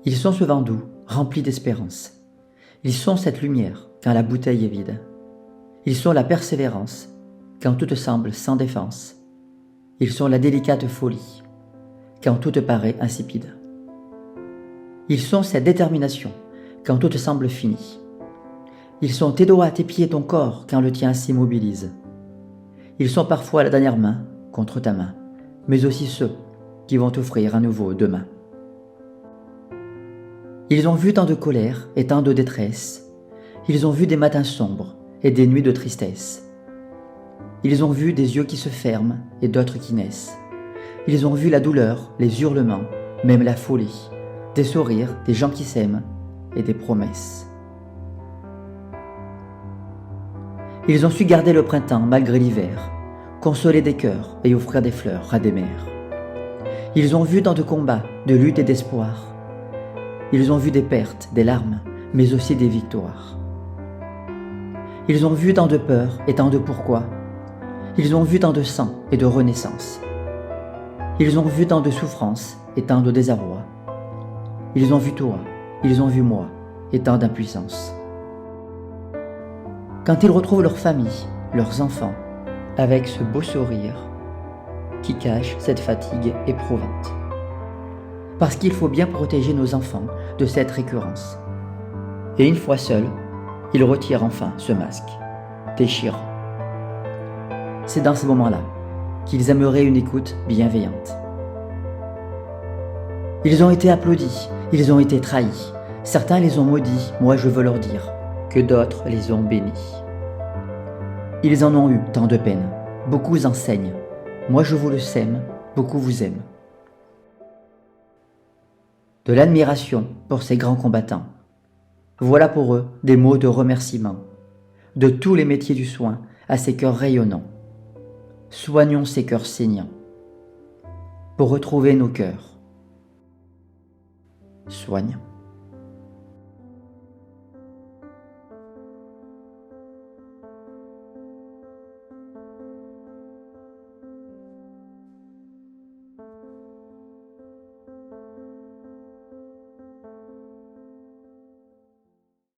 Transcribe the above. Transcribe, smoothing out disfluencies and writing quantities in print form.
Ils sont ce vent doux, rempli d'espérance. Ils sont cette lumière quand la bouteille est vide. Ils sont la persévérance quand tout semble sans défense. Ils sont la délicate folie quand tout paraît insipide. Ils sont cette détermination quand tout semble fini. Ils sont tes doigts, tes pieds, ton corps quand le tien s'immobilise. Ils sont parfois la dernière main contre ta main, mais aussi ceux qui vont t'offrir un nouveau demain. Ils ont vu tant de colère et tant de détresse. Ils ont vu des matins sombres et des nuits de tristesse. Ils ont vu des yeux qui se ferment et d'autres qui naissent. Ils ont vu la douleur, les hurlements, même la folie, des sourires, des gens qui s'aiment et des promesses. Ils ont su garder le printemps malgré l'hiver, consoler des cœurs et offrir des fleurs à des mères. Ils ont vu tant de combats, de luttes et d'espoir. Ils ont vu des pertes, des larmes, mais aussi des victoires. Ils ont vu tant de peurs et tant de pourquoi. Ils ont vu tant de sang et de renaissance. Ils ont vu tant de souffrance et tant de désarroi. Ils ont vu toi, ils ont vu moi et tant d'impuissance. Quand ils retrouvent leur famille, leurs enfants, avec ce beau sourire qui cache cette fatigue éprouvante. Parce qu'il faut bien protéger nos enfants de cette récurrence. Et une fois seuls, ils retirent enfin ce masque, déchirant. C'est dans ces moments-là qu'ils aimeraient une écoute bienveillante. Ils ont été applaudis, ils ont été trahis. Certains les ont maudits, moi je veux leur dire que d'autres les ont bénis. Ils en ont eu tant de peine, beaucoup enseignent. Moi je vous le sème, beaucoup vous aiment. De l'admiration pour ces grands combattants. Voilà pour eux des mots de remerciement. De tous les métiers du soin à ces cœurs rayonnants. Soignons ces cœurs saignants. Pour retrouver nos cœurs. Soignons.